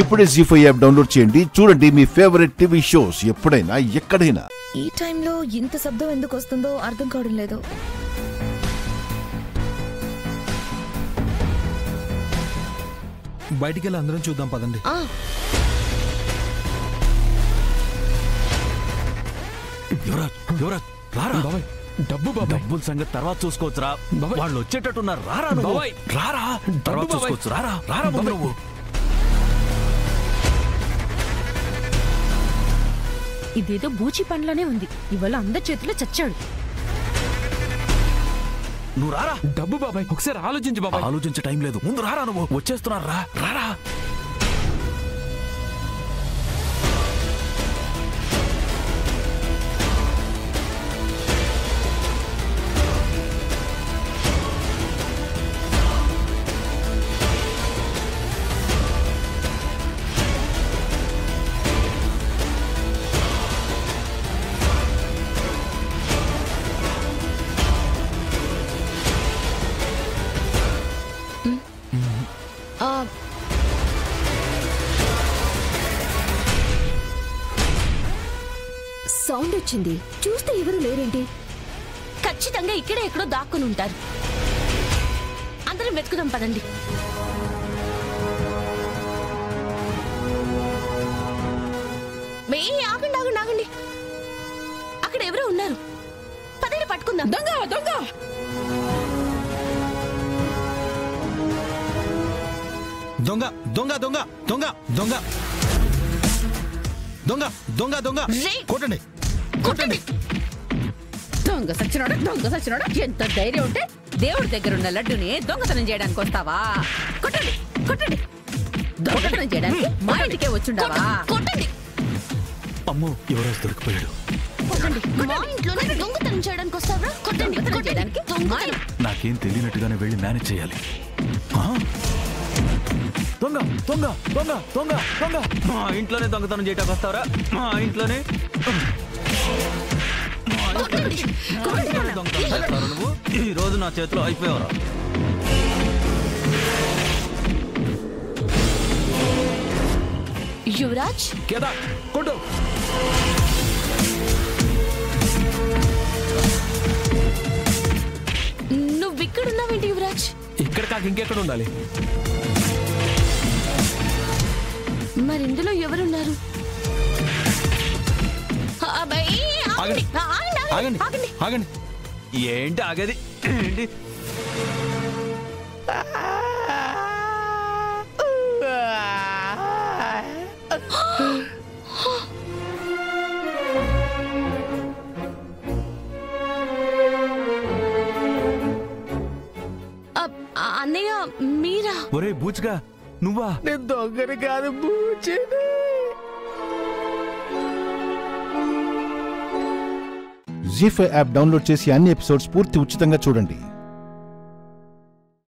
ఇప్పుడే జీ5 app download చేయండి. చూడండి మీ ఫేవరెట్ టీవీ షోస్ ఎప్పుడైనా ఎక్కడైనా. ఈ టైంలో ఇంత శబ్దం ఎందుకు వస్తుందో అర్థం కావడం లేదు. బయటికి వెళ్ళి అందరం చూద్దాం పదండి. డబ్బుల సంగతి తర్వాత చూసుకోవచ్చురా. వాళ్ళు వచ్చేటట్టున్నారు. రారా నువ్వు, రారా తర్వాత చూసుకోవచ్చు. రారా రారా నువ్వు. ఇదేదో బూచి పండ్లనే ఉంది. ఇవాళ అందరి చేతిలో చచ్చాడు. నువ్వు రారా. డబ్బు బాబాయ్, ఒకసారి ఆలోచించు బాబాయ్. ఆలోచించే టైం లేదు, ముందు రారా నువ్వు. వచ్చేస్తున్నారు, రా రారా. సౌండ్ వచ్చింది. చూస్తే ఎవరు లేరేంటి? ఖచ్చితంగా ఇక్కడే ఎక్కడో దాక్కుని ఉంటారు. అందరం వెతుకుదాం పదండి. ఆగండి ఆగండి ఆగండి, అక్కడ ఎవరో ఉన్నారు. పదండి పట్టుకుందాం. దొంగ దొంగ దొంగ దొంగ దొంగ దొంగ దొంగ దొంగ దొంగ దొంగ కొట్టండి కొట్టండి. దొంగ సచ్చినాడు, దొంగ సచ్చినాడు. ఎంత ధైర్యం ఉంటే దేవుడి దగ్గర ఉన్న లడ్డుని దొంగతనం చేయడానికి వస్తావా? కొట్టండి కొట్టండి. దొంగతనం చేయడానికి మా ఇంటికే వచ్చుండావా? కొట్టండి. అమ్మో, ఎవరో దొరికిపోయాడు. మా ఇంట్లోనే దొంగతనం చేయడానికి వస్తావా? కొట్టండి చేయడానికి. నాకేం తెలియనట్టుగానే వెళ్ళి మేనేజ్ చేయాలి. దొంగ దొంగ దొంగ దొంగ దొంగ. మా ఇంట్లోనే దొంగతనం చేయడానికి వస్తావరా? మా ఇంట్లోనే దొంగతనం చేస్తావు నువ్వు. ఈ రోజు నా చేతిలో అయిపోయావరా. యువరాజ్ కేదా కొట్టు. నువ్వు ఇక్కడున్నావేంటి యువరాజ్? ఇక్కడ కాక ఇంకెక్కడ ఉండాలి? మరి ఇందులో ఎవరున్నారు? ఆగండి ఆగండి. ఏంటి ఆగది? ఏంటి? అన్నయ్య మీరా? ఒరే బూచ్గా, నువ్వా? నేను దొంగని కాదు, బూచిని. జీ5 యాప్ డౌన్లోడ్ చేసి అన్ని ఎపిసోడ్స్ పూర్తి ఉచితంగా చూడండి.